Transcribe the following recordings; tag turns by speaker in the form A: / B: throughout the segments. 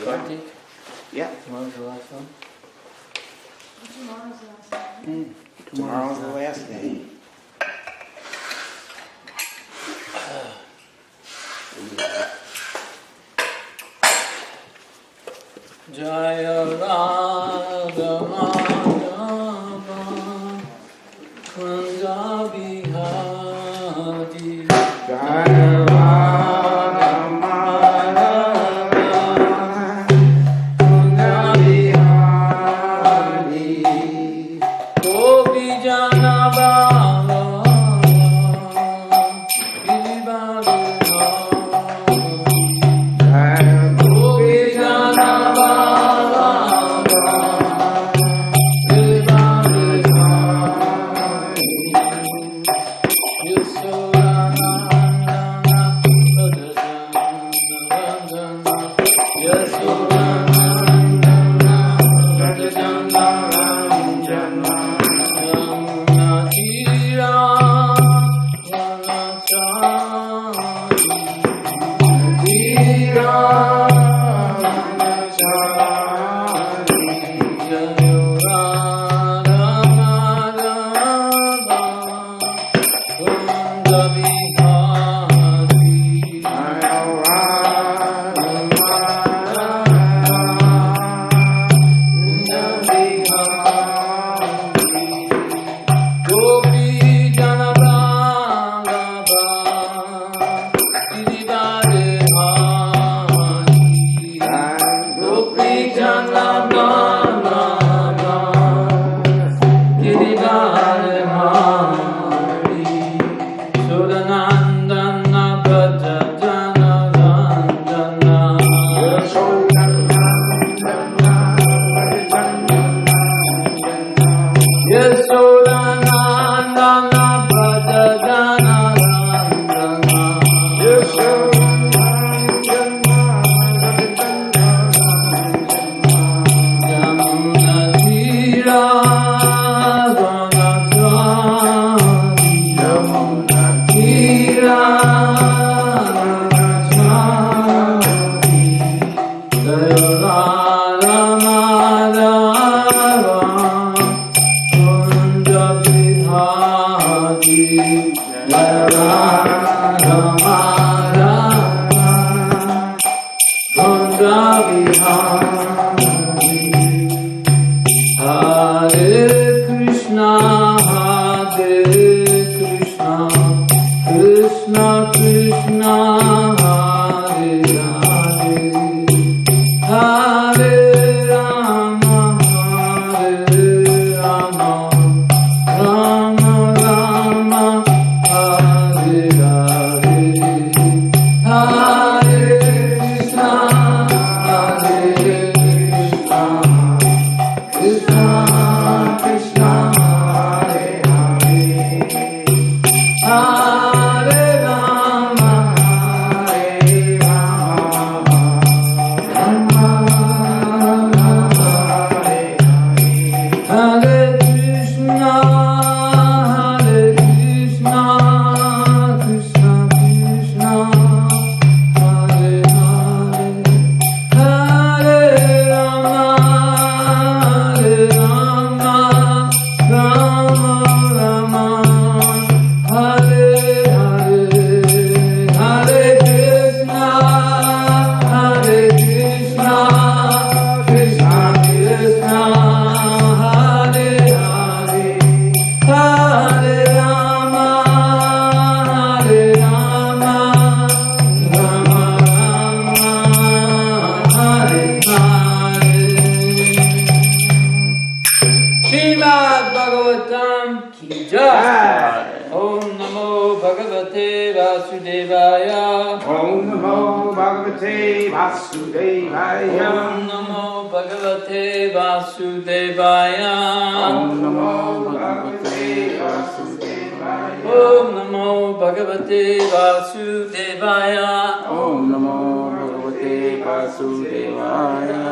A: Kartik?
B: Yeah.
A: Tomorrow's the last one?
B: Tomorrow's the last day.
A: Jaya Radha Madhava Kunja Bihari
B: Jaya Radha Madhava Kunja Bihari
A: Gopi Jana Bala Giri Gopi Jana Srimad Bhagavatam ki jai. Om Namo Bhagavate Vasudevaya.
B: Om Namo Bhagavate Vasudevaya.
A: Om Namo Bhagavate Vasudevaya.
B: Om Namo Bhagavate Vasudevaya.
A: Om Namo Bhagavate Vasudevaya.
B: Om Namo Bhagavate Vasudevaya.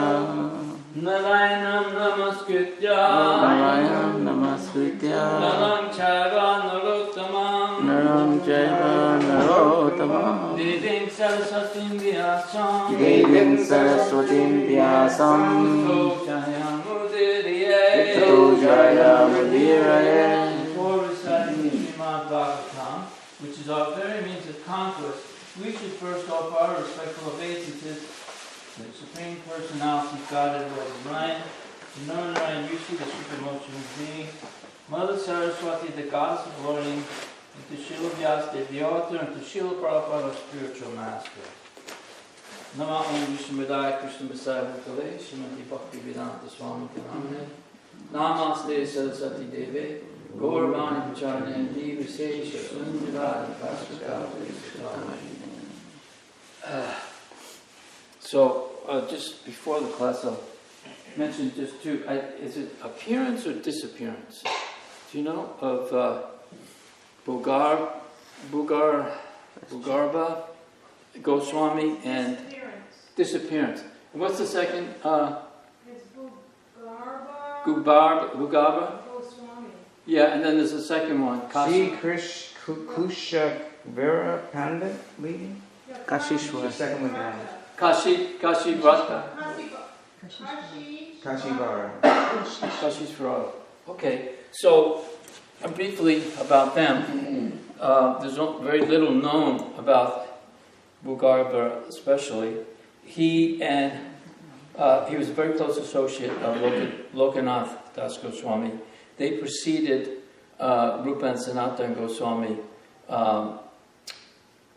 A: Narayanam Namaskritya.
C: Narayanam Namaskritya.
A: Naram Chaiva Narottamam.
C: Naram Chaiva Narottamam.
A: Devim Saraswatim Vyasam.
C: Devim Saraswatim
B: Vyasam
A: Ito Jaya Mudiriye.
B: Ito Jaya Mudiraye.
A: Before reciting the Srimad Bhagavatam, which is our very means of conquest, we should first offer our respectful obeisances to the Supreme Personality of Godhead, Lord of Ryan, to Narayana Yushi, the Supreme Being, Mother Saraswati, the Goddess of Learning, and to Srila Vyasdev, the author, and to Srila Prabhupada, our spiritual master. Nama Om Vishnumadaya Krishna Messiah Bhutale, Srimati Bhakti Vedanta Swami Kanamane, Namaste Saraswati Deve, Gauravani Pacharne, Diva Sesha, Sundivadi, Pasakavati, So, just before the class, I'll mention just two. Is it appearance or disappearance? Do you know of Bhugarba Goswami and disappearance? And what's the second?
D: It's Bhugarba Goswami.
A: Yeah, and then there's the second one.
B: Sri Kusha Vera Pandit leading?
C: Kashishwar.
B: The second one down.
A: Kashi Vrata.
B: Kashivara.
A: Kashishvara. Okay, so briefly about them. There's very little known about Bhugarba, especially. He was a very close associate of Lokanath Das Goswami. They preceded Rupa and Sanatana Goswami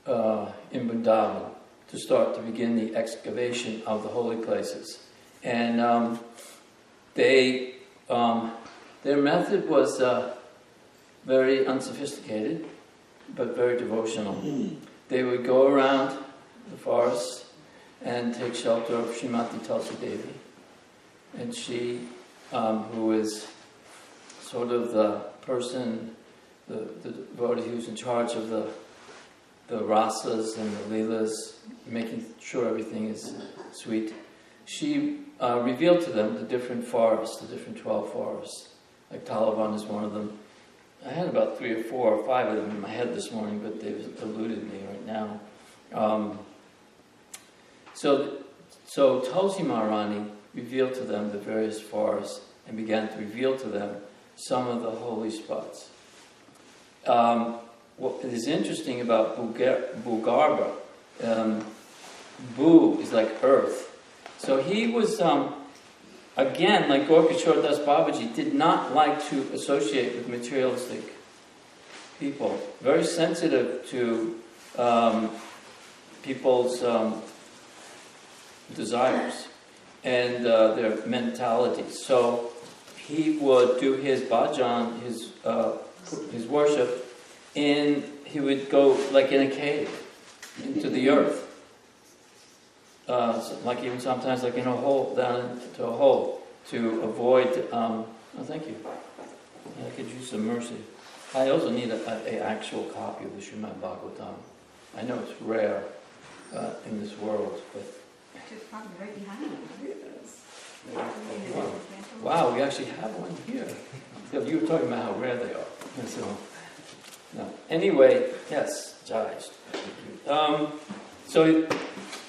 A: in Vrindavan to begin the excavation of the holy places. And their method was very unsophisticated, but very devotional. They would go around the forest and take shelter of Srimati Tulsi Devi. And she, who is sort of the person, the devotee who's in charge of the rasas and the leelas, making sure everything is sweet, she revealed to them the different forests, the different 12 forests. Like Talavana is one of them. I had about 3 or 4 or 5 of them in my head this morning, but they've eluded me right now. So Tulsi Maharani revealed to them the various forests and began to reveal to them some of the holy spots. What is interesting about Bhugarba, Bhu is like earth. So he was, again, like Gorkishore Das Babaji, did not like to associate with materialistic people. Very sensitive to people's desires and their mentalities. So he would do his bhajan, his worship, he would go like in a cave into the earth. Like even sometimes like in a hole, down into a hole, to avoid, thank you. I could use some mercy. I also need an actual copy of the Srimad Bhagavatam. I know it's rare in this world, but...
D: It's probably right behind you.
A: Wow, we actually have one here. You were talking about how rare they are. So, no. Anyway, yes, Jai.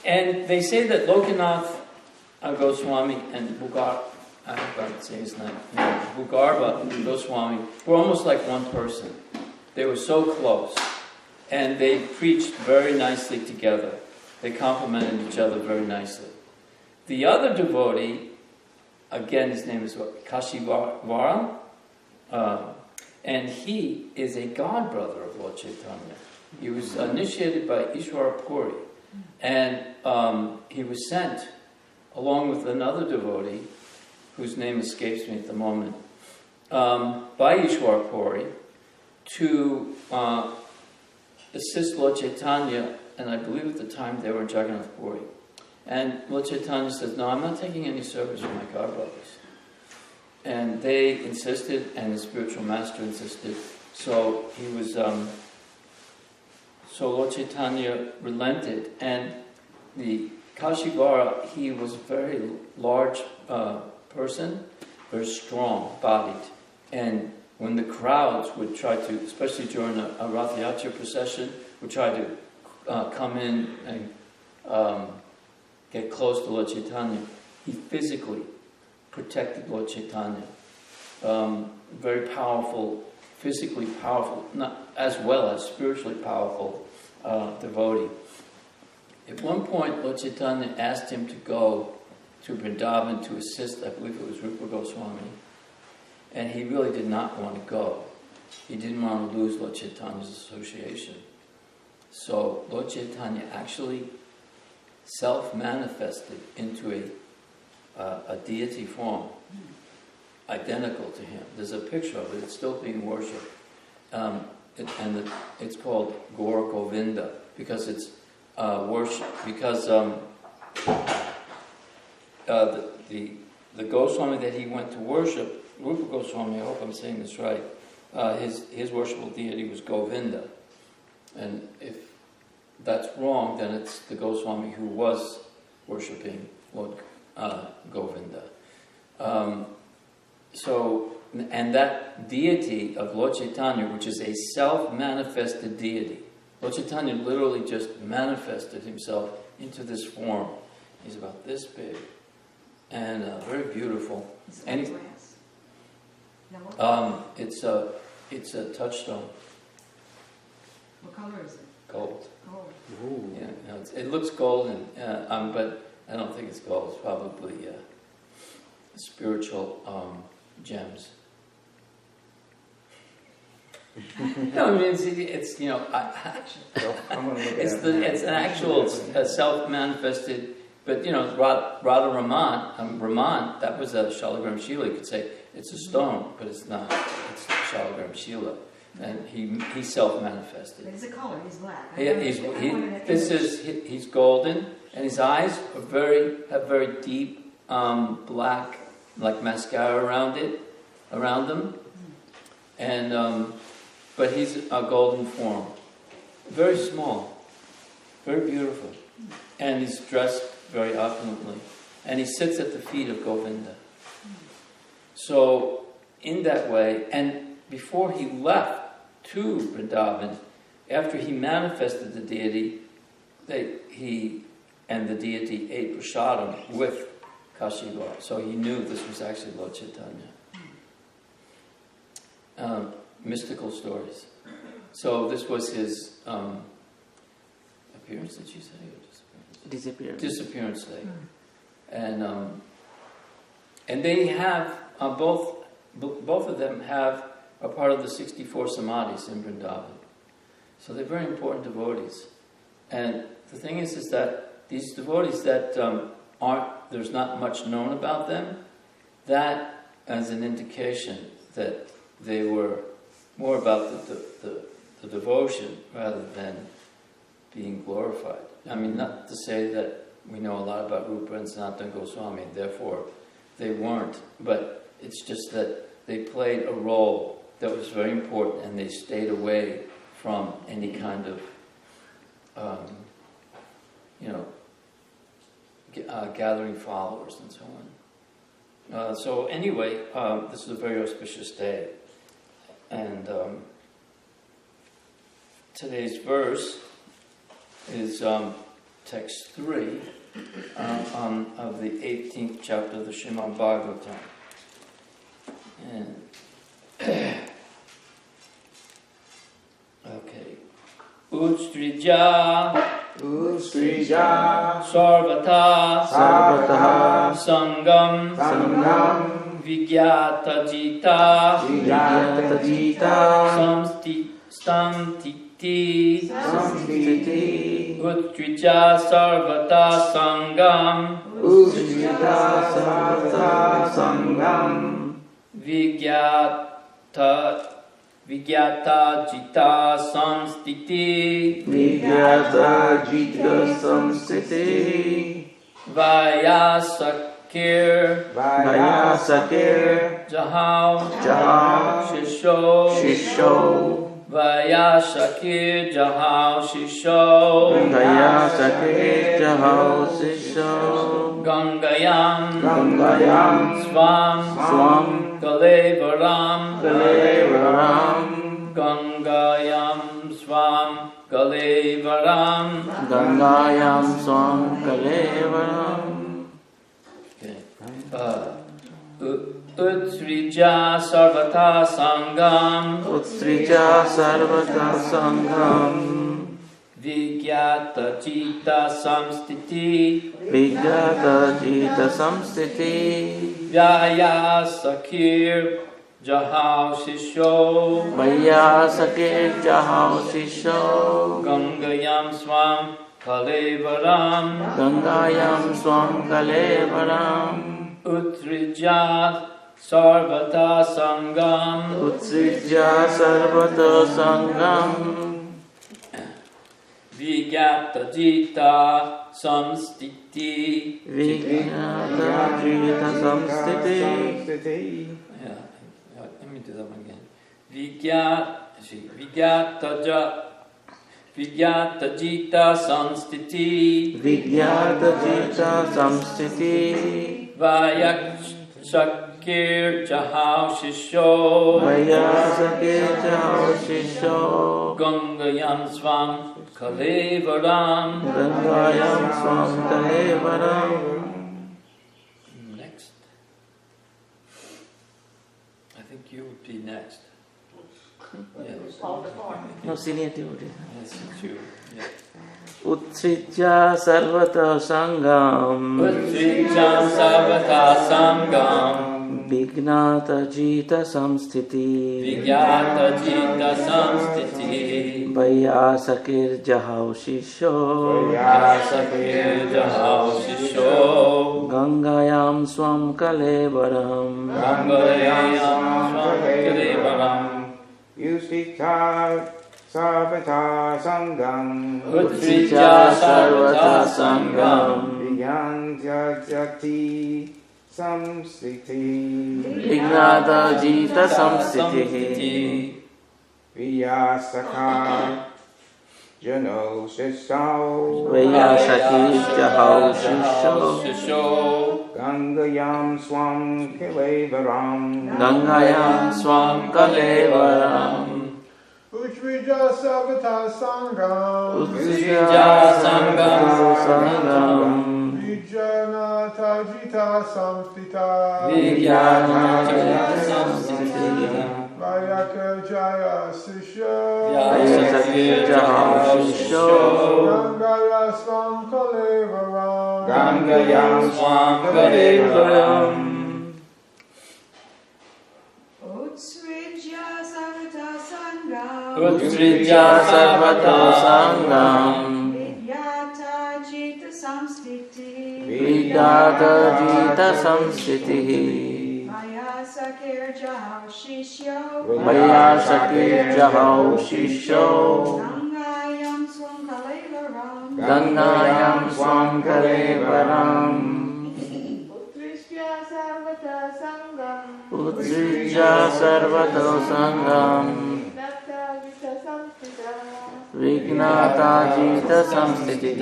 A: And they say that Lokanath Goswami and Bhugarba, I hope I'm saying his name, Bhugarba Goswami were almost like one person. They were so close. And they preached very nicely together. They complemented each other very nicely. The other devotee, again, his name is Kashivara, and he is a god brother of Lord Chaitanya. He was initiated by Ishwara Puri, and he was sent, along with another devotee, whose name escapes me at the moment, by Ishwara Puri, to assist Lord Chaitanya, and I believe at the time they were in Jagannath Puri. And Lord Chaitanya says, no, I'm not taking any service from my god brothers. And they insisted, and the spiritual master insisted. So he was, so Lord Chaitanya relented, and the Kashivara, he was a very large person, very strong bodied. And when the crowds would try to, especially during a Rath Yatra procession, would try to come in and get close to Lord Chaitanya, he physically protected Lord Chaitanya. Very powerful, physically powerful, not as well as spiritually powerful devotee. At one point, Lord Chaitanya asked him to go to Vrindavan to assist, I believe it was Rupa Goswami, and he really did not want to go. He didn't want to lose Lord Chaitanya's association. So Lord Chaitanya actually self-manifested into a deity form, identical to him. There's a picture of it. It's still being worshipped. It's called Gaura Govinda because it's worship. Because the Goswami that he went to worship, Rupa Goswami, I hope I'm saying this right, his worshipful deity was Govinda. And if that's wrong, then it's the Goswami who was worshipping Lord Govinda. And that deity of Lord Chaitanya, which is a self-manifested deity, Lord Chaitanya literally just manifested himself into this form. He's about this big and very beautiful. And it's a touchstone.
D: What color is it?
A: Gold.
D: Gold.
B: Ooh.
A: Yeah, no, it looks golden, but I don't think it's gold. It's probably spiritual gems. No, I mean it's
B: I'm gonna look
A: it's
B: at it.
A: it's an actual self-manifested. But Radha Raman, that was a Shalagram Shila. You could say it's a stone, but it's not. It's Shalagram Shila, and he self-manifested.
D: But it's a color. He's black.
A: He's golden, and his eyes are have very deep black, like mascara around them, and but he's a golden form, very small, very beautiful, and he's dressed very opulently, and he sits at the feet of Govinda. So, in that way, and before he left to Vrindavan, after he manifested the deity, he and the deity ate prasadam with Kashiva. So he knew this was actually Lord Chaitanya. Mystical stories. So this was his appearance, did you say? Or disappearance? Disappearance day. And they have, both of them are part of the 64 samadhis in Vrindavan. So they're very important devotees. And the thing is that these devotees that there's not much known about them, that as an indication that they were more about the devotion rather than being glorified. I mean, not to say that we know a lot about Rupa and Sanatana Goswami, therefore they weren't, but it's just that they played a role that was very important and they stayed away from any kind of gathering followers and so on. So anyway, this is a very auspicious day. And today's verse is text 3 of the 18th chapter of the Srimad Bhagavatam. And okay. Utstrija Sarvata Sangam Vigyata Jita Samstiti Utstrija Sarvata Sangam Vigyata Jita Samstiti Vayasakir Jahau Shisho Vayasakir Jahau Shisho Gangayam Swam Galevaram Gangayam Swam Galevaram. Okay. Utrija sarvata sangam
C: Utsrija sarvata sangham
A: Vigyata jita samstiti
C: Vigyata jita samstiti
A: Vyaya sakir jahau shisho
C: Vaya sakir jahau shisho
A: Gangayam swam kalevaram
C: Gangayam swam kalevaram
A: Utrija sarvata sangam
C: Utsrija sarvata sangham
A: Vigyata jita samstiti
C: Vigyata jita samstiti
A: Yeah, let me do that one again. Vigyata jita samstiti
C: Vigyata jita samstiti
A: Vayak shakir jahau shisho
C: Vaya sakir jahau shisho
A: Gangayam swam kalevaram.
C: Gangayam swam kalevaram.
A: Next. I think you would be next. Yes.
C: No, senior devotee.
A: Yes, it's you. Yeah.
C: Utsrija sarvata sangam
A: Utrija sarvata sangam
C: Vignata jita samstiti
A: Vigyata jita samstiti
C: Vaya sakir jahau shisho
A: Vyasakir jahau shisho
C: Gangayam swam kalevaram
A: Gangayam swam kalevaram
B: Yustika Sarvata Sangam
A: Utrija sarvata sangam
B: Vigyanta Jati Samsiti
C: Vignata jita samstiti
B: Vyasaka Jano Shisho
C: Vaya sakir jahau shisho
A: shisho
B: Gangayam Swam Kilevaram
C: Gangayam swam kalevaram
E: Utrija Sarvata Sangam
C: Utsrija sarvata sangam
E: Vijanata Jita Samstita
A: Vigyata jita samstiti
E: Vayaka Jaya Sisha
C: Vaya sakir jahau shisho
E: Gangaya Swam Kalevaram
B: Gangayam
A: swam kalevaram
D: Utsrija sarvata sangam
A: Utrija sarvata sangam
D: Vidyata jita samstiti
C: Vigyata jita samstiti
D: Maya sakir jahau shisho
C: Vaya sakir jahau shisho
D: Gangayam swam kalevaram
C: Gangayam swam kalevaram
F: Utrishya Sarvata Sangam
C: Utsrija sarvata sangam
F: Nata Vita Samstita
C: Vignata jita samstiti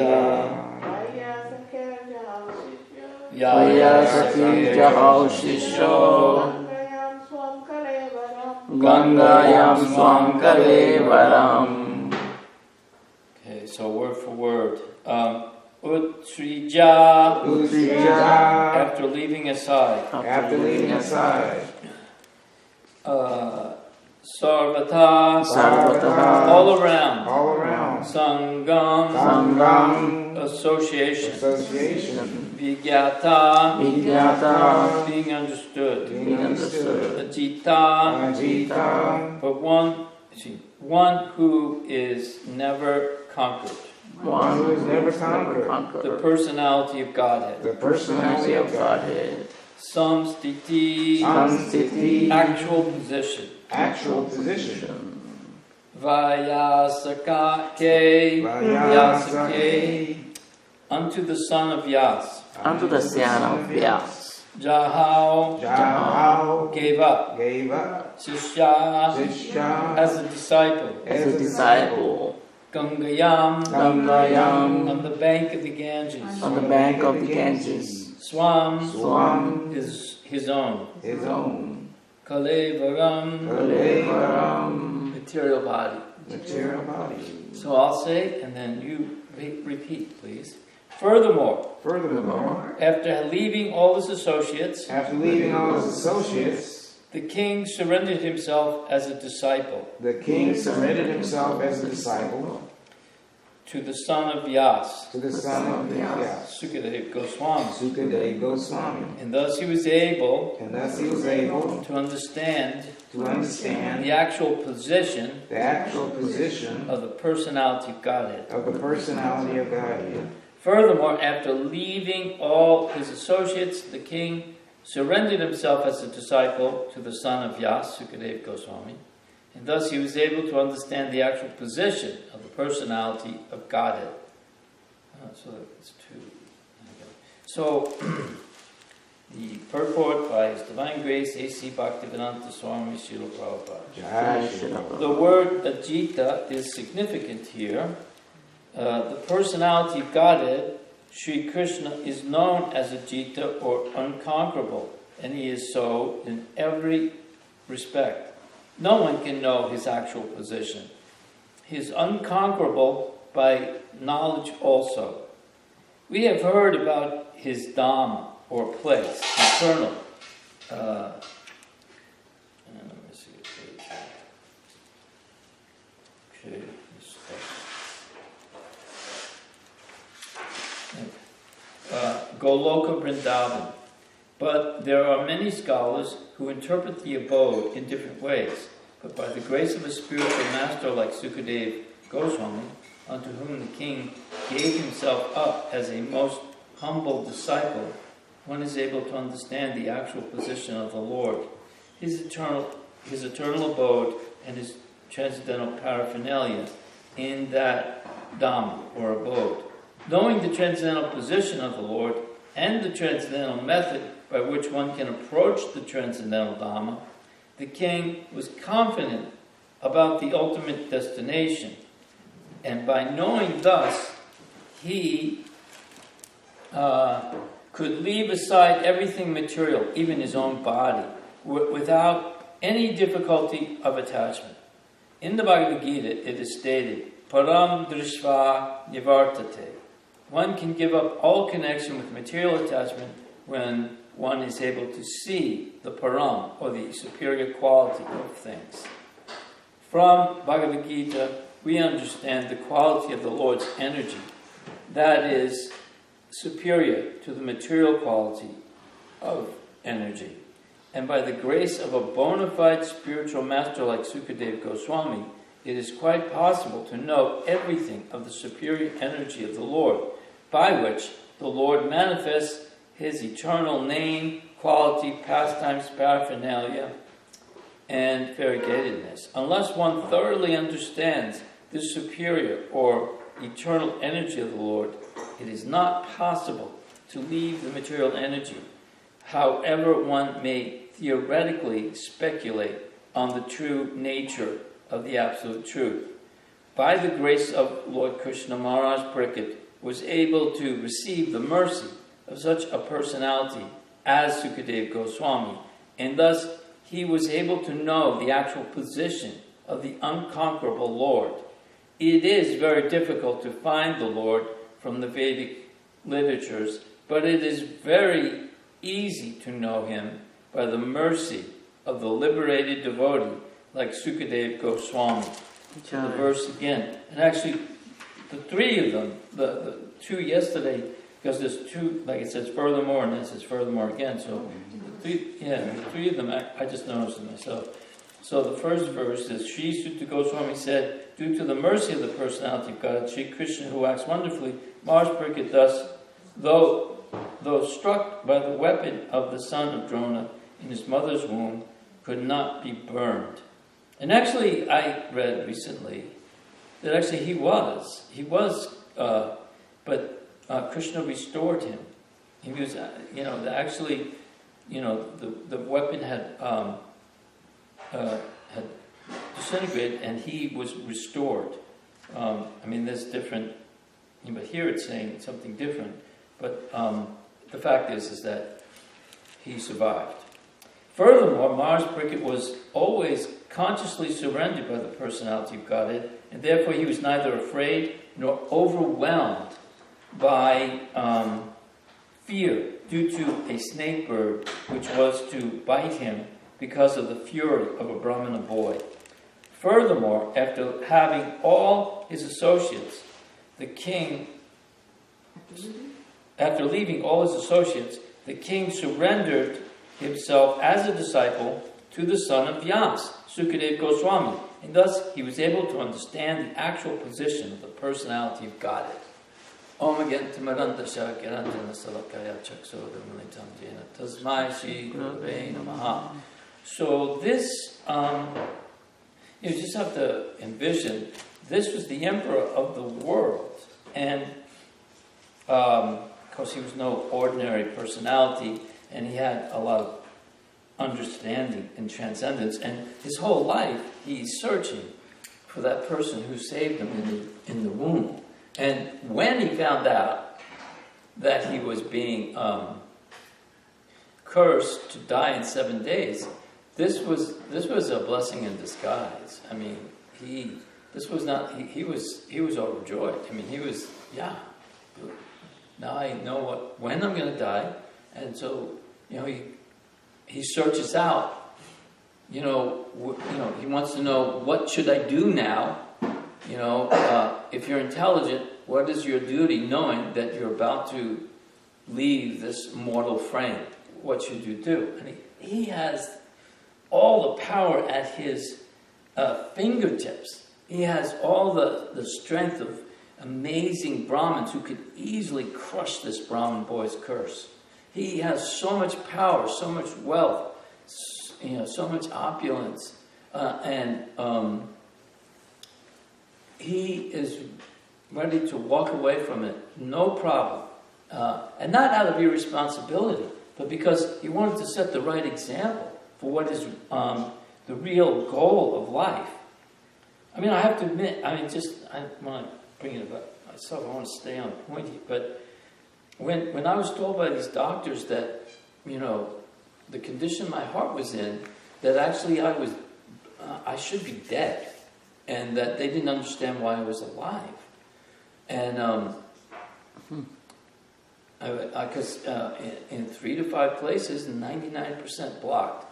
F: Vaya Sakya Jahashishya
C: Vaya sakir jahau shisho
F: Gangayam Swam Kalevaram
C: Gangayam swam kalevaram.
A: Okay, so word for word. Utrija,
B: Utrija
A: after leaving aside.
B: After leaving aside
A: Sarvata,
C: Sarvata,
A: all around.
B: all around
A: Sangam,
B: Sangam
A: association.
B: Association
A: Vigyata,
C: Vigyata,
A: being understood.
B: Being understood
A: Ajita,
B: Ajita
A: but one who is never conquered.
C: one
B: who is never
A: The
B: conquered
A: personality of Godhead.
B: The
C: personality of Godhead.
A: Samstiti,
C: Samstiti,
A: actual position.
B: Actual position
A: Vyasakake,
B: Vyasake
A: unto the son of Yas.
C: unto the son of Vyas.
A: Jahau,
B: Jahau
A: gave up.
B: gave up
A: Sishya,
B: Sishya
A: as a disciple.
C: As a disciple,
A: Gangayam,
C: Gangayam,
A: on the bank of the Ganges.
C: on the bank of the Ganges.
A: Swam,
B: Swam
A: is his own.
B: his own
A: Kalevaram,
B: Kalevaram
A: material body.
B: material body
A: So I'll say, and then you repeat, please. Furthermore,
B: Furthermore,
A: after leaving all his associates,
B: after leaving all his associates,
A: the king surrendered himself as a disciple
B: the king submitted himself as a disciple
A: to the son of Vyas,
B: to the son of Vyas,
A: Sukadeva Goswami.
B: Sukadeva Goswami.
A: And thus he was able
B: And thus he was able
A: to understand
B: to understand
A: the actual position
B: the actual position
A: of the personality of Godhead.
B: of the personality of Godhead.
A: Furthermore, after leaving all his associates, the king surrendered himself as a disciple to the son of Vyas, Sukadeva Goswami. And thus he was able to understand the actual position of the personality of Godhead. So that's two. So, the purport by His Divine Grace, A.C. Bhaktivedanta Swami Srila Prabhupada.
B: Jai Shri Prabhupada.
A: The word Ajita is significant here. The personality of Godhead, Sri Krishna, is known as Ajita or unconquerable, and he is so in every respect. No one can know his actual position. He is unconquerable by knowledge also. We have heard about his Dhamma, or place, eternal. Let me see what page. Okay, Goloka Vrindavan. But there are many scholars who interpret the abode in different ways. But by the grace of a spiritual master like Sukadeva Goswami, unto whom the king gave himself up as a most humble disciple, one is able to understand the actual position of the Lord, his eternal abode, and his transcendental paraphernalia in that Dhamma, or abode. Knowing the transcendental position of the Lord and the transcendental method by which one can approach the transcendental Dhamma, the king was confident about the ultimate destination. And by knowing thus, he could leave aside everything material, even his own body, without any difficulty of attachment. In the Bhagavad Gita, it is stated, Param drishva nivartate. One can give up all connection with material attachment when one is able to see the param, or the superior quality of things. From Bhagavad Gita, we understand the quality of the Lord's energy, that is superior to the material quality of energy. And by the grace of a bona fide spiritual master like Sukadeva Goswami, it is quite possible to know everything of the superior energy of the Lord, by which the Lord manifests his eternal name, quality, pastimes, paraphernalia, and variegatedness. Unless one thoroughly understands this superior or eternal energy of the Lord, it is not possible to leave the material energy, however one may theoretically speculate on the true nature of the Absolute Truth. By the grace of Lord Krishna, Maharaj Pariksit was able to receive the mercy of such a personality as Sukadeva Goswami, and thus he was able to know the actual position of the unconquerable Lord. It is very difficult to find the Lord from the Vedic literatures, but it is very easy to know him by the mercy of the liberated devotee like Sukadeva Goswami. So the verse again, and actually the three of them, the two yesterday, because there's two, like it says furthermore, and then it says furthermore again, so the three of them, I just noticed it myself. So the first verse is, Sri Sutta Goswami said, due to the mercy of the personality of God, Sri Krishna, who acts wonderfully, Maharaj Pariksit thus, though struck by the weapon of the son of Drona in his mother's womb, could not be burned. And actually, I read recently that actually he was, but Krishna restored him. He was, the weapon had disintegrated and he was restored. There's different, but here it's saying something different. But the fact is that he survived. Furthermore, Maharaj Pariksit was always consciously surrendered by the personality of Godhead, and therefore he was neither afraid nor overwhelmed by fear due to a snake bird which was to bite him because of the fury of a Brahmana boy. Furthermore, after having all his associates, after leaving all his associates, the king surrendered himself as a disciple to the son of Vyas, Sukadeva Goswami, and thus he was able to understand the actual position of the personality of Godhead. Om again Timaranta Shakirantana Salakaya Chaksodamalitam Jena Tasmai Shri Gurave Namaha. So this, you just have to envision, this was the emperor of the world, and of course he was no ordinary personality, and he had a lot of understanding and transcendence, and his whole life he's searching for that person who saved him in the womb. And when he found out that he was being cursed to die in 7 days, this was a blessing in disguise. I mean, he was overjoyed. I mean, he was, now I know when I'm going to die, and so he searches out. He wants to know, what should I do now? If you're intelligent, what is your duty, knowing that you're about to leave this mortal frame? What should you do? And he has all the power at his fingertips. He has all the strength of amazing Brahmins who could easily crush this Brahmin boy's curse. He has so much power, so much wealth, so much opulence, and he is ready to walk away from it, no problem. And not out of irresponsibility, but because he wanted to set the right example for what is the real goal of life. I mean, I have to admit, I want to bring it about myself, I want to stay on point here, but when I was told by these doctors that, the condition my heart was in, that actually I should be dead, and that they didn't understand why I was alive. And because in 3 to 5 places, 99% blocked.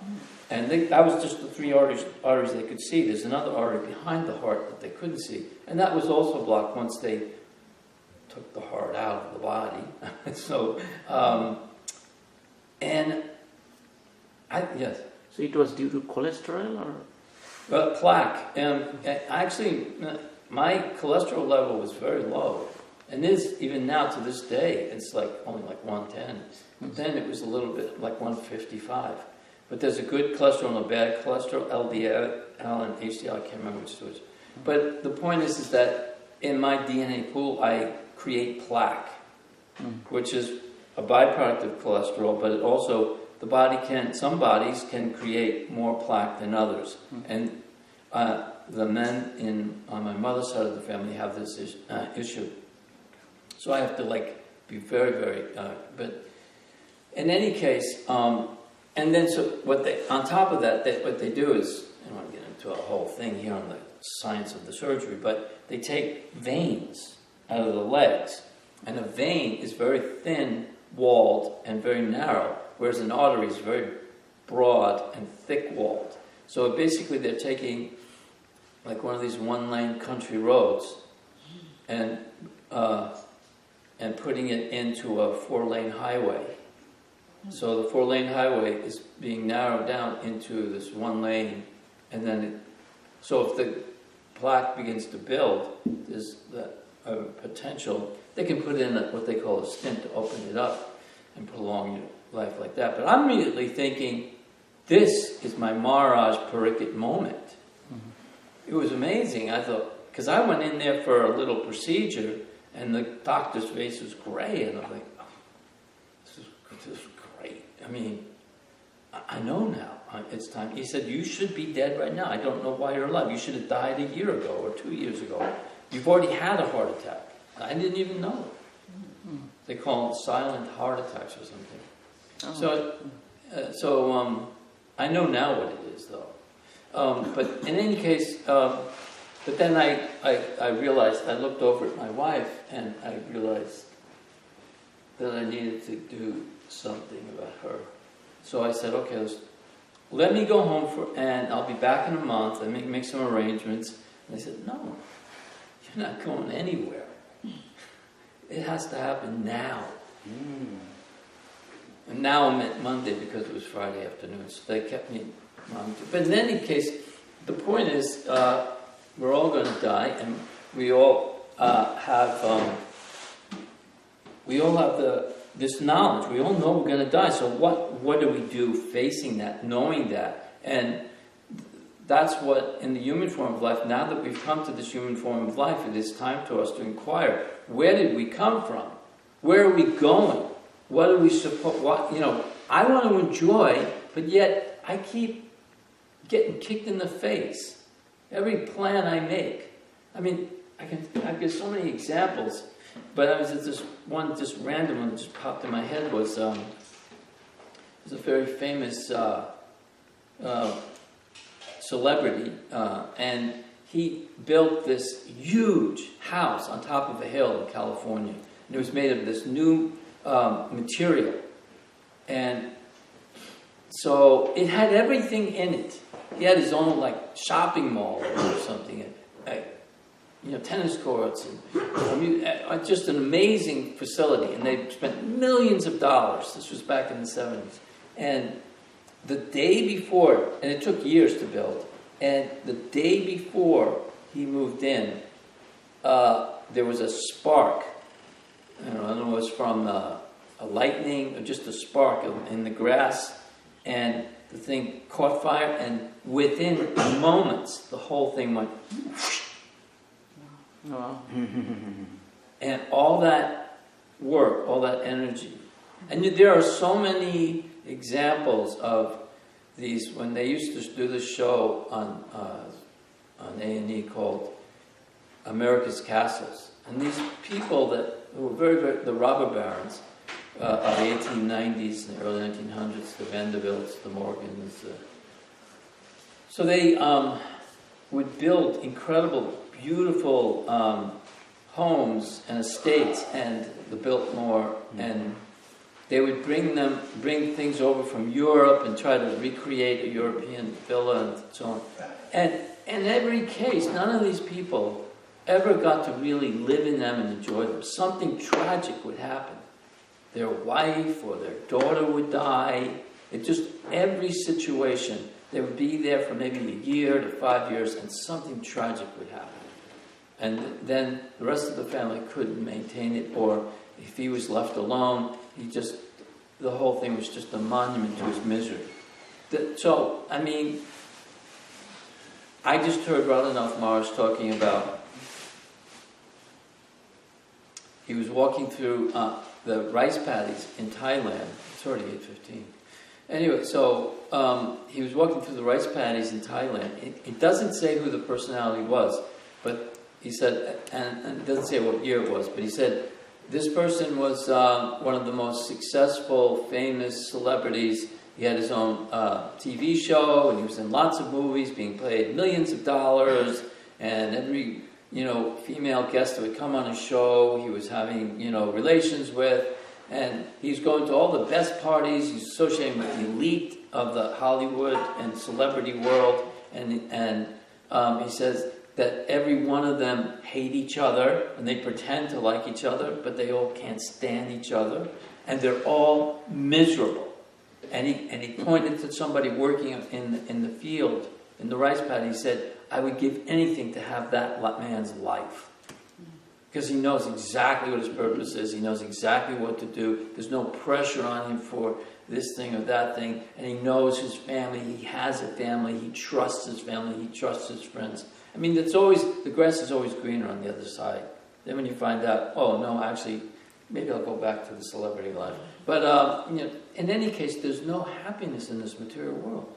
A: And that was just the 3 arteries they could see. There's another artery behind the heart that they couldn't see. And that was also blocked once they took the heart out of the body. So, yes.
C: So it was due to cholesterol or?
A: Well, plaque. Actually, my cholesterol level was very low. And is, even now to this day, it's only 110. But then it was a little bit like 155. But there's a good cholesterol and a bad cholesterol, LDL and HDL, I can't remember which it was. But the point is that in my DNA pool, I create plaque, which is a byproduct of cholesterol, but it also, some bodies can create more plaque than others. And the men on my mother's side of the family have this issue. So I have to be very, very, but in any case, and then so on top of that, what they do is, I don't want to get into a whole thing here on the science of the surgery, but they take veins out of the legs, and a vein is very thin walled and very narrow, whereas an artery is very broad and thick walled. So basically they're taking one of these 1-lane country roads and putting it into a 4-lane highway. So the 4-lane highway is being narrowed down into this 1 lane, and then so if the plaque begins to build, there's that potential. They can put in what they call a stent to open it up and prolong your life like that. But I'm immediately thinking, this is my Maharaj Parikit moment. It was amazing. I thought, because I went in there for a little procedure, and the doctor's face was gray, and I'm like, oh, this is great. I mean, I know now. It's time. He said, you should be dead right now. I don't know why you're alive. You should have died a year ago or 2 years ago. You've already had a heart attack. I didn't even know. They call them silent heart attacks or something. So I know now what it is, though. But in any case, but then I realized, I looked over at my wife, and I realized that I needed to do something about her. So I said, okay, let me go home and I'll be back in a month and make some arrangements. And they said, no, you're not going anywhere. It has to happen now. And now I meant Monday because it was Friday afternoon, so they kept me Monday. But in any case, the point is, we're all going to die, and we all have this knowledge. We all know we're going to die. So what do we do facing that, knowing that? And that's what, in the human form of life, now that we've come to this human form of life, it is time to us to inquire, where did we come from? Where are we going? What are we supposed, I want to enjoy, but yet I keep getting kicked in the face. Every plan I make. I mean, I give so many examples, but I was at this one, just random one that just popped in my head was a very famous celebrity, and he built this huge house on top of a hill in California. And it was made of this new material. And so it had everything in it. He had his own shopping mall or something, tennis courts, and just an amazing facility. And they spent millions of dollars. This was back in the 70s. And the day before, and it took years to build, and the day before he moved in, there was a spark. I don't know, it was from a lightning or just a spark in the grass, and the thing caught fire, and within moments, the whole thing went
C: Wow.
A: and all that work, all that energy. And there are so many examples of these, when they used to do the show on A&E called America's Castles. And these people who were very, very, the robber barons of the 1890s and the early 1900s, the Vanderbilts, the Morgans. So they would build incredible, beautiful homes and estates and the Biltmore, and they would bring things over from Europe and try to recreate a European villa and so on. And in every case, none of these people ever got to really live in them and enjoy them. Something tragic would happen. Their wife or their daughter would die. Every situation, they would be there for maybe a year to 5 years, and something tragic would happen. And then the rest of the family couldn't maintain it, or if he was left alone, the whole thing was just a monument to his misery. I just heard Radhanath Maharaj talking about, he was walking through the rice paddies in Thailand. It's already 8:15. Anyway, so he was walking through the rice paddies in Thailand. It doesn't say who the personality was, but he said, and it doesn't say what year it was, but he said, this person was one of the most successful, famous celebrities. He had his own TV show, and he was in lots of movies, being paid millions of dollars, and every female guest that would come on his show, he was having, relations with, and he's going to all the best parties. He's associating with the elite of the Hollywood and celebrity world, and he says that every one of them hate each other, and they pretend to like each other, but they all can't stand each other, and they're all miserable. And he pointed to somebody working in the field, in the rice paddy. He said, I would give anything to have that man's life. Because he knows exactly what his purpose is. He knows exactly what to do. There's no pressure on him for this thing or that thing. And he knows his family. He has a family. He trusts his family. He trusts his friends. The grass is always greener on the other side. Then when you find out, oh no, actually, maybe I'll go back to the celebrity life. But, in any case, there's no happiness in this material world.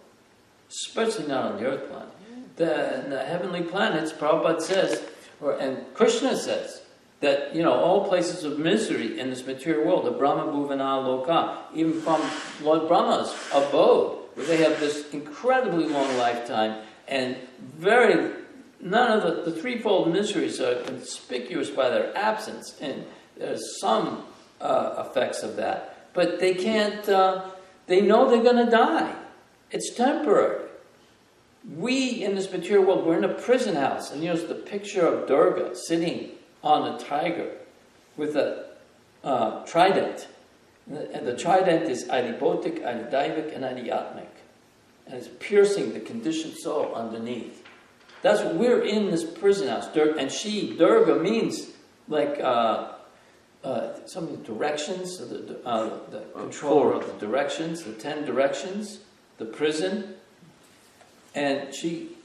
A: Especially not on the earth planet. The heavenly planets, Prabhupada says, and Krishna says, that, all places of misery in this material world, the Brahma Bhuvana Loka, even from Lord Brahma's abode, where they have this incredibly long lifetime, and none of the threefold miseries are conspicuous by their absence, and there's some effects of that. But they can't, they know they're going to die. It's temporary. We, in this material world, we're in a prison house. And there's the picture of Durga sitting on a tiger with a trident. And the trident is Adibhotik, Adidaivik, and Adhyatmic. And it's piercing the conditioned soul underneath. That's what we're in, this prison house. And Durga means like some of the directions, the controller of the directions, the 10 directions, the prison. And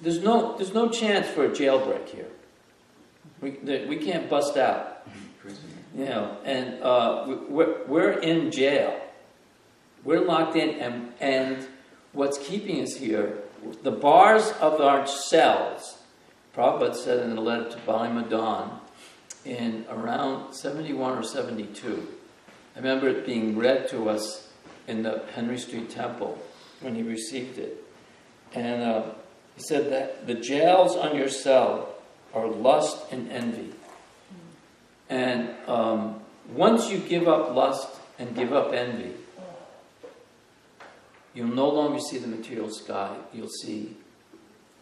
A: there's no chance for a jailbreak here. We can't bust out. You know, and we're in jail. We're locked in, and what's keeping us here, the bars of our cells, Prabhupada said in the letter to Bali Madan in around 71 or 72. I remember it being read to us in the Henry Street Temple when he received it. And he said that the jails on your cell are lust and envy. And once you give up lust and give up envy, you'll no longer see the material sky. You'll see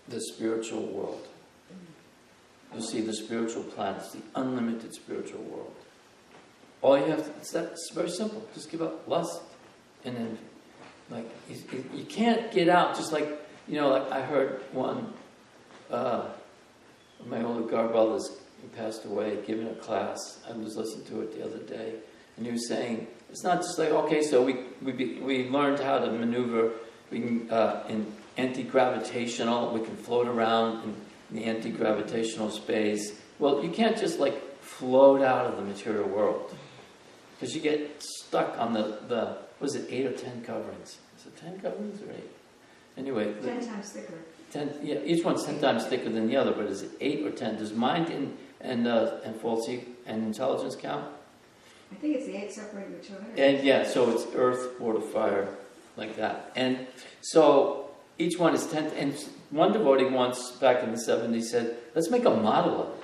A: the spiritual world. You'll see the spiritual planets, the unlimited spiritual world. All you have to, it's very simple. Just give up lust and envy. Like, you can't get out just like, like I heard one of my older Garbala's who passed away, giving a class. I was listening to it the other day, and he was saying, it's not just like, okay, so we learned how to maneuver in anti-gravitational, we can float around in the anti-gravitational space. Well, you can't just like float out of the material world, because you get stuck on the what is it, 8 or 10 coverings? Is it 10 coverings or 8? Anyway.
D: 10 times thicker.
A: 10, yeah, each one's 10 times thicker than the other, but is it 8 or 10? Does mind and falsity and intelligence count?
D: I think it's the 8 separated each other.
A: And yeah, so it's earth, water, fire, like that. And so each one is 10. And one devotee once, back in the 70s, said, let's make a model of it.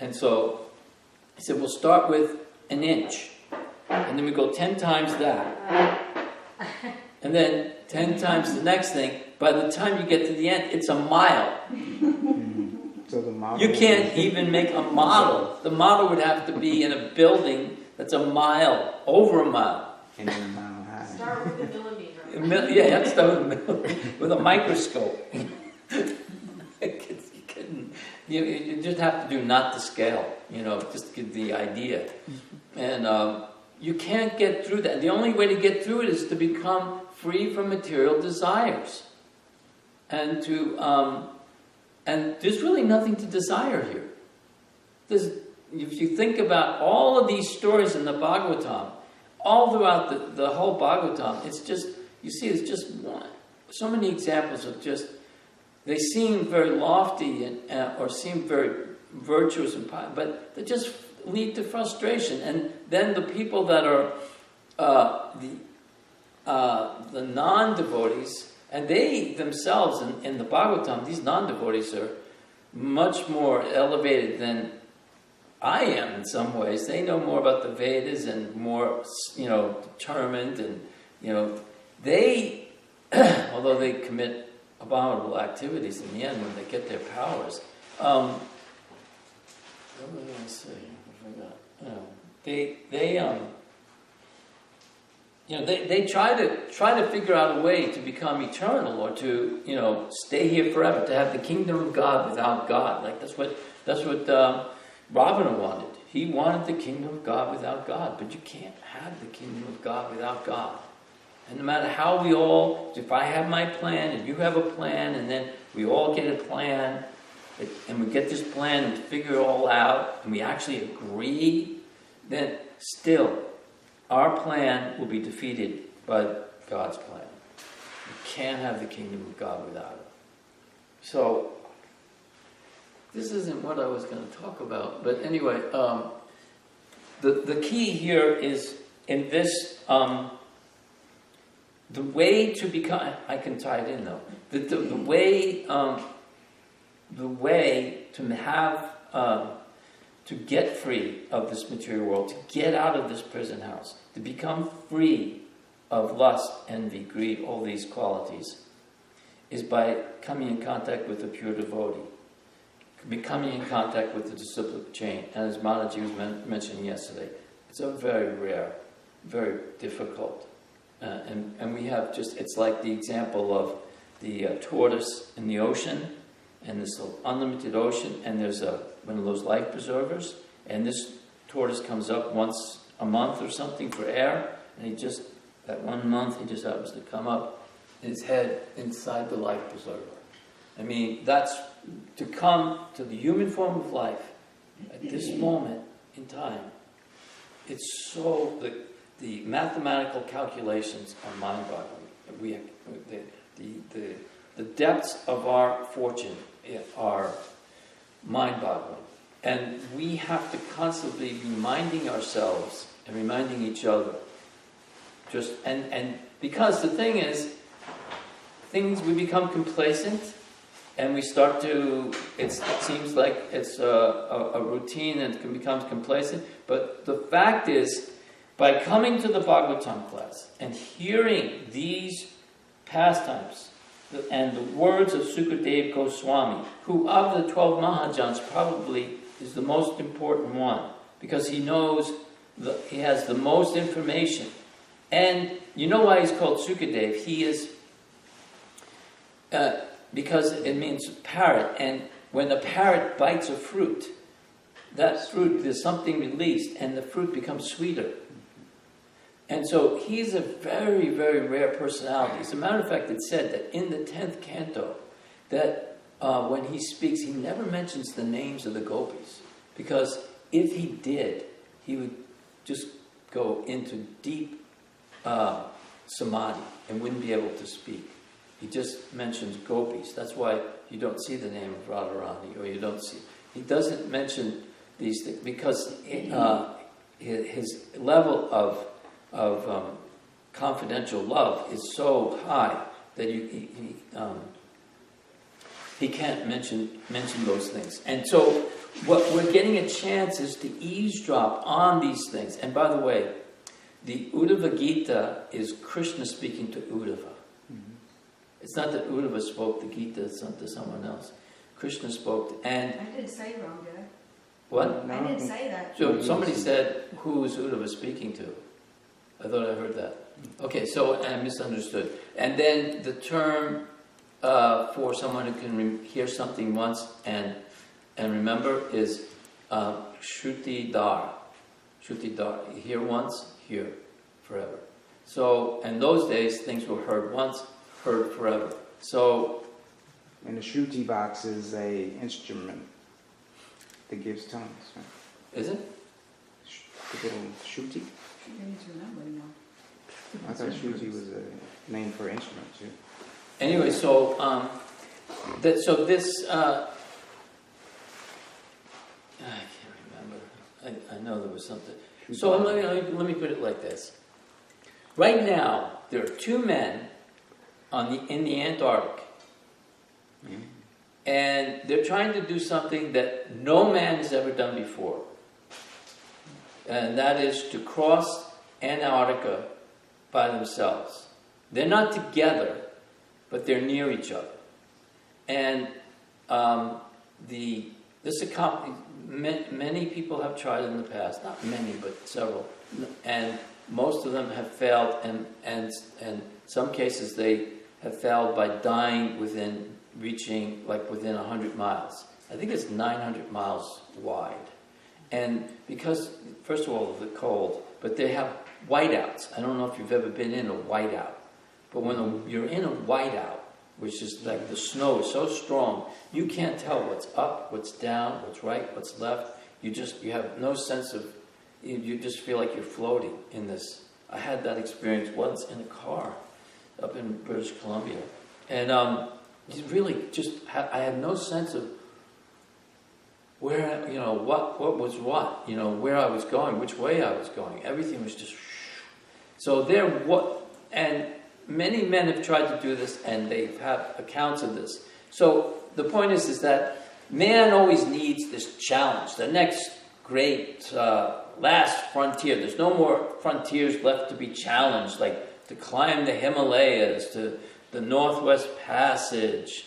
A: And so he said, we'll start with an inch. And then we go 10 times that. And then 10 times the next thing. By the time you get to the end, it's a mile.
B: So the model,
A: you can't even make a model. The model would have to be in a building that's a mile, over a mile.
B: And then a mile high.
F: Start with the millimeter.
A: Yeah, you have to start with a microscope. You just have to do not to scale, just to get the idea. And you can't get through that. The only way to get through it is to become free from material desires. And and there's really nothing to desire here. If you think about all of these stories in the Bhagavatam, all throughout the whole Bhagavatam, it's just one. So many examples of just, they seem very lofty or seem very virtuous and pious, but they just lead to frustration. And then the people that are the non-devotees, and they themselves in the Bhagavatam, these non-devotees are much more elevated than I am in some ways. They know more about the Vedas and more, determined, and they, although they commit abominable activities in the end when they get their powers. What was I going to say? I forgot. They try to figure out a way to become eternal or to stay here forever, to have the kingdom of God without God. Like that's what Ravana wanted. He wanted the kingdom of God without God, but you can't have the kingdom of God without God. And no matter how if I have my plan and you have a plan, and then we all get a plan, and we get this plan and figure it all out, and we actually agree, then still our plan will be defeated by God's plan. You can't have the kingdom of God without it. So, this isn't what I was going to talk about, but anyway, the key here is in this, the way to become, I can tie it in though, the way to have to get free of this material world, to get out of this prison house, to become free of lust, envy, greed, all these qualities, is by coming in contact with a pure devotee, becoming in contact with the disciplic chain. And as Mataji was mentioning yesterday, it's a very rare, very difficult. And we have just, it's like the example of the tortoise in the ocean, and this unlimited ocean, and there's one of those life preservers, and this tortoise comes up once a month or something for air, and that 1 month he just happens to come up, his head inside the life preserver. I mean, that's to come to the human form of life at this moment in time. It's so, the mathematical calculations are mind-boggling. The depths of our fortune are mind-boggling. And we have to constantly be reminding ourselves and reminding each other. And because the thing is, we become complacent, and we start to, it seems like it's a routine and it becomes complacent. But the fact is, by coming to the Bhagavatam class and hearing these pastimes and the words of Sukadeva Goswami, who of the 12 Mahajans probably is the most important one, because he knows, he has the most information. And you know why he's called Sukadev? He is, because it means parrot, and when a parrot bites a fruit, that fruit, there's something released, and the fruit becomes sweeter. And so he's a very, very rare personality. As a matter of fact, it's said that in the 10th canto, that when he speaks, he never mentions the names of the gopis. Because if he did, he would just go into deep samadhi and wouldn't be able to speak. He just mentions gopis. That's why you don't see the name of Radharani, or you don't see... He doesn't mention these things, because his level of confidential love is so high that he can't mention those things. And so what we're getting a chance is to eavesdrop on these things. And by the way, the Uddhava Gita is Krishna speaking to Uddhava. Mm-hmm. It's not that Uddhava spoke the Gita to someone else. Krishna spoke and... I
D: didn't say wrong, did I?
A: What?
D: I didn't say that.
A: So somebody said, who is Uddhava speaking to? I thought I heard that. Okay, so I misunderstood. And then the term for someone who can hear something once and remember is Shruti Dar. Shruti Dar. You hear once, hear forever. So, in those days, things were heard once, heard forever. So...
B: And the Shruti box is a instrument that gives tones, right?
A: Is it?
B: The little Shruti?
D: I need to remember now.
B: I thought Shruti was a name for instrument too.
A: Anyway, so this I can't remember. I know there was something. So let me put it like this. Right now, there are two men in the Antarctic, and they're trying to do something that no man has ever done before. And that is to cross Antarctica by themselves. They're not together, but they're near each other. And many people have tried in the past, not many, but several, and most of them have failed, and some cases they have failed by dying within 100 miles. I think it's 900 miles wide. And because, first of all, of the cold, but they have whiteouts. I don't know if you've ever been in a whiteout, but when you're in a whiteout, which is like the snow is so strong, you can't tell what's up, what's down, what's right, what's left. You have no sense of, you just feel like you're floating in this. I had that experience once in a car up in British Columbia. And really I had no sense of where, what was what, where I was going, which way I was going. Everything was just... So and many men have tried to do this, and they've had accounts of this. So the point is that man always needs this challenge, the next great last frontier. There's no more frontiers left to be challenged, like to climb the Himalayas, to the Northwest Passage.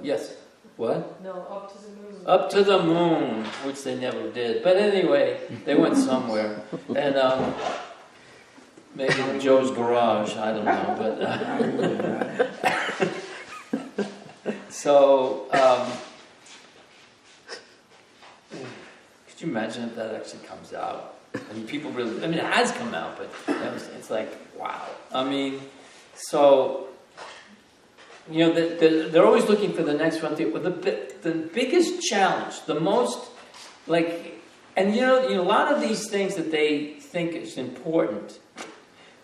A: Yes. What?
F: No, up to the moon.
A: Up to the moon, which they never did. But anyway, they went somewhere. And maybe in Joe's garage, I don't know. But so, could you imagine if that actually comes out? And people really, it has come out, but it's like, wow. They're always looking for the next frontier. Well, the biggest challenge, the most, a lot of these things that they think is important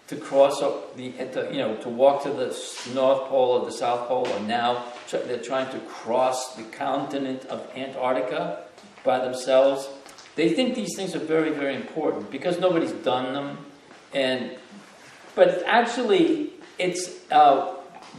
A: to cross up to walk to the North Pole or the South Pole, or now they're trying to cross the continent of Antarctica by themselves. They think these things are very, very important because nobody's done them, but actually it's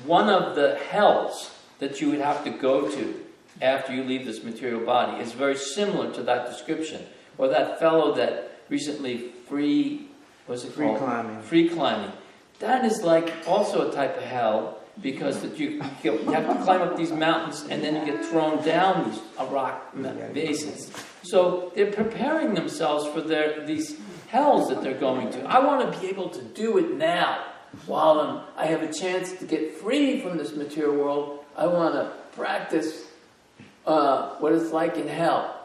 A: one of the hells that you would have to go to after you leave this material body. Is very similar to that description, or that fellow that recently free climbing. That is like also a type of hell, because that you have to climb up these mountains and then you get thrown down these rock bases. So they're preparing themselves for these hells that they're going to. I want to be able to do it now. While I have a chance to get free from this material world, I want to practice what it's like in hell.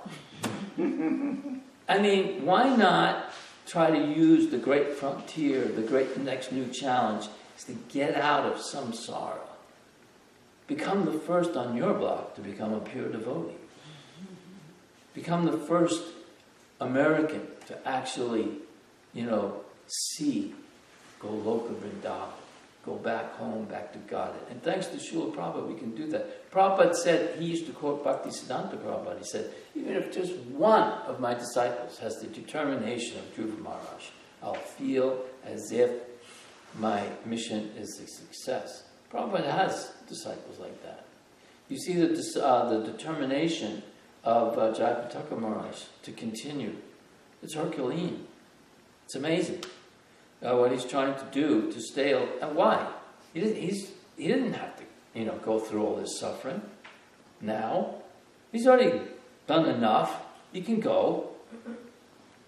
A: Why not try to use the great frontier, the great next new challenge, is to get out of samsara. Become the first on your block to become a pure devotee. Become the first American to actually, see Goloka Vrindavan, go back home, back to Godhead. And thanks to Srila Prabhupada, we can do that. Prabhupada said, he used to quote Bhaktisiddhanta Prabhupada, he said, even if just one of my disciples has the determination of Dhruva Maharaj, I'll feel as if my mission is a success. Prabhupada has disciples like that. You see the determination of Jayapataka Maharaj to continue. It's Herculean. It's amazing. What he's trying to do to stay, and why? He didn't have to, go through all this suffering. Now, he's already done enough. He can go.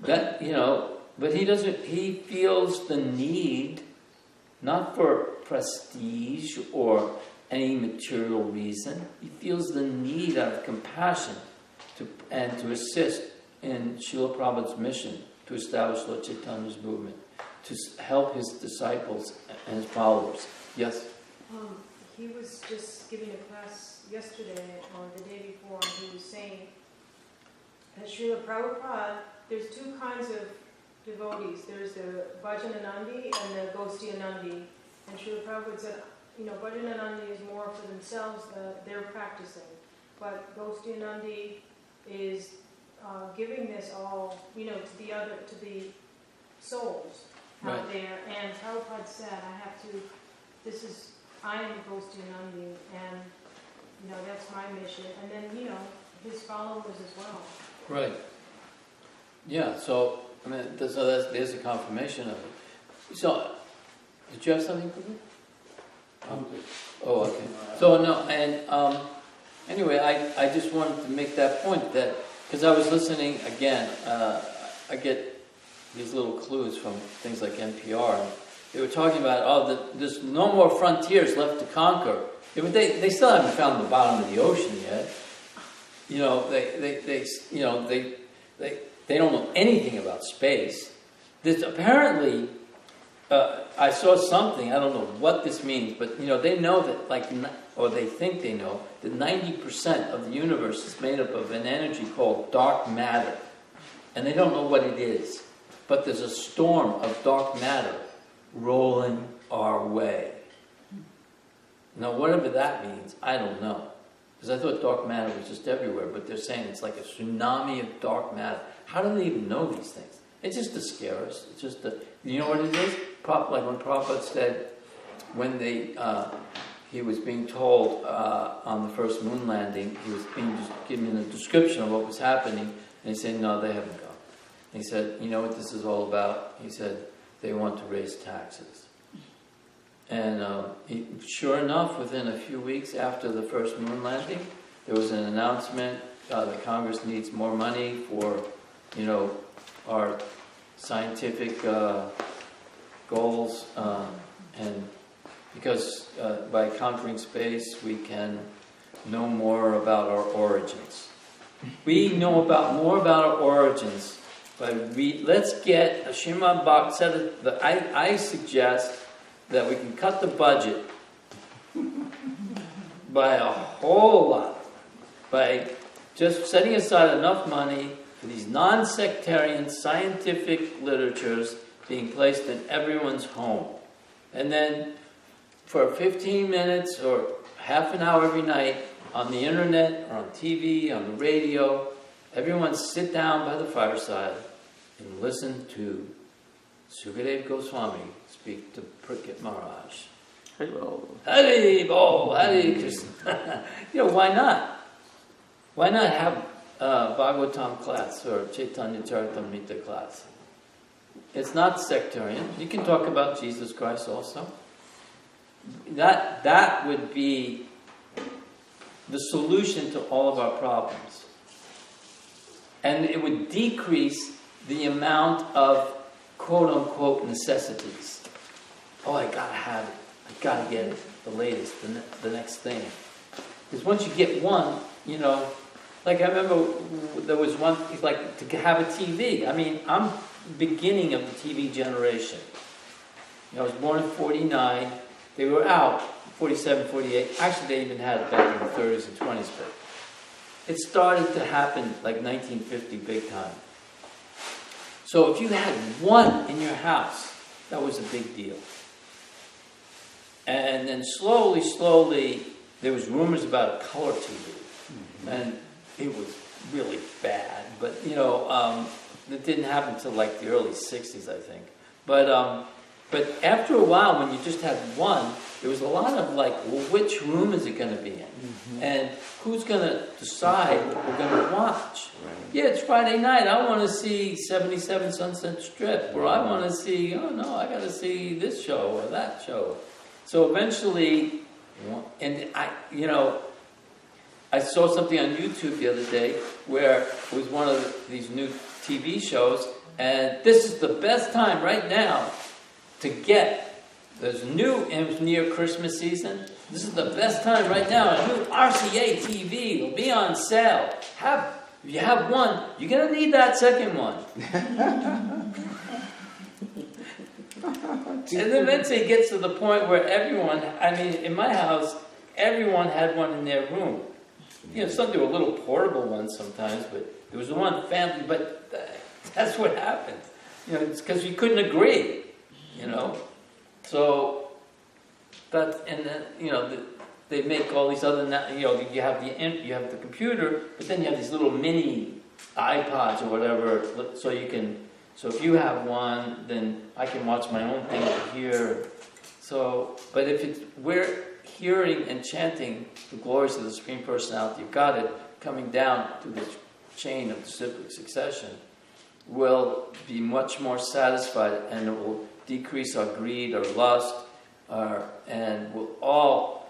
A: But he doesn't. He feels the need, not for prestige or any material reason. He feels the need out of compassion to assist in Srila Prabhupada's mission to establish Lord Chaitanya's movement, to help his disciples and his followers. Yes?
F: He was just giving a class yesterday or the day before, and he was saying that Srila Prabhupada, there's two kinds of devotees. There's the Bhajananandi and the Ghostianandi. And Srila Prabhupada said, Bhajananandi is more for themselves, they're practicing. But Ghostianandi is giving this all, to the souls out there. And Prabhupada said, I am a Ghostianandi, and, that's my mission. And then, his followers as well.
A: Right. Yeah, so, there's a confirmation of it. So, did you have something for me? Oh, okay. So, no, and anyway, I just wanted to make that point that, because I was listening again, I get these little clues from things like NPR. They were talking about, there's no more frontiers left to conquer. Yeah, but they still haven't found the bottom of the ocean yet. They don't know anything about space. There's apparently, I saw something, I don't know what this means, but they know that or they think they know, that 90% of the universe is made up of an energy called dark matter. And they don't know what it is. But there's a storm of dark matter rolling our way. Now, whatever that means, I don't know. Because I thought dark matter was just everywhere, but they're saying it's like a tsunami of dark matter. How do they even know these things? It's just to scare us. It's just you know what it is? Like when Prabhupada said, when he was being told on the first moon landing, he was being just given a description of what was happening. And he said, no, they haven't gone. He said, you know what this is all about? He said, they want to raise taxes. And sure enough, within a few weeks after the first moon landing, there was an announcement that Congress needs more money for, our scientific goals, and because by conquering space, we can know more about our origins. We know more about our origins, but let's get a Srimad Bhagavatam. I suggest that we can cut the budget by a whole lot, by just setting aside enough money for these non-sectarian scientific literatures being placed in everyone's home. And then for 15 minutes or half an hour every night on the internet or on TV, on the radio, everyone sit down by the fireside and listen to Sukadeva Goswami speak to Parikshit Maharaj.
C: Hari Bol.
A: Hari Bol, Hari Krishna. Why not? Why not have Bhagavatam class or Chaitanya Charitamrita class? It's not sectarian. You can talk about Jesus Christ also. That would be the solution to all of our problems. And it would decrease the amount of quote-unquote necessities. Oh, I gotta have it. I gotta get it. The latest, the next thing. Because once you get one, like I remember there was one, like to have a TV. I mean, I'm beginning of the TV generation. I was born in 49. They were out, 47, 48. Actually, they even had it back in the 30s and 20s, but it started to happen like 1950, big time. So if you had one in your house, that was a big deal. And then slowly, there was rumors about a color TV. And it was really bad. But, it didn't happen until like the early 60s, I think. But after a while, when you just had one, there was a lot of like, well, which room is it going to be in? Mm-hmm. And who's going to decide what we're going to watch? Right. Yeah, it's Friday night. I want to see 77 Sunset Strip. Or I want to see, I got to see this show or that show. So eventually, and I saw something on YouTube the other day where it was one of these new TV shows, and this is the best time right now to get, there's new, near Christmas season, this is the best time right now, a new RCA TV will be on sale. If you have one, you're going to need that second one. And then eventually it gets to the point where everyone, in my house, everyone had one in their room. Some there were little portable ones sometimes, but there was one family, but that's what happened. It's because we couldn't agree, So, and then, they make all these other, you have the computer, but then you have these little mini iPods or whatever, so if you have one, then I can watch my own thing over here. So, but if we're hearing and chanting the glories of the Supreme Personality of Godhead coming down through the chain of the cyclic succession, we'll be much more satisfied, and it will decrease our greed, our lust, and we'll all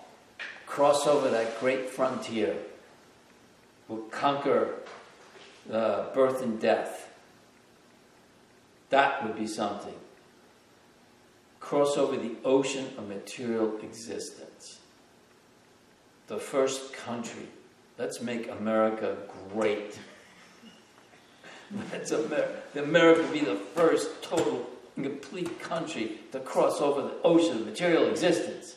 A: cross over that great frontier. We'll conquer birth and death. That would be something. Cross over the ocean of material existence. The first country. Let's make America great. America be the first total and complete country to cross over the ocean of material existence.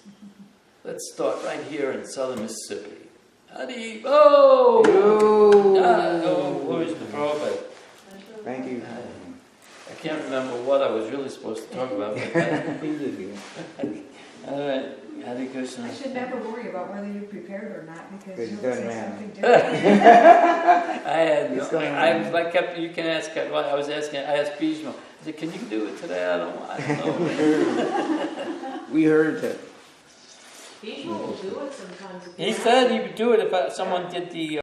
A: Let's start right here in southern Mississippi. Hadi, oh! Where's the Prabhu?
B: Thank you.
A: I can't remember what I was really supposed to talk about. All right, Hare Krishna.
D: I should never worry about whether you're prepared or not, because
B: It
D: you'll
B: doesn't
D: say
B: matter.
D: something different.
A: I asked Bhishma, I said, can you do it today? I don't know.
B: We heard that.
F: People will do it sometimes.
A: He said he would do it if someone did the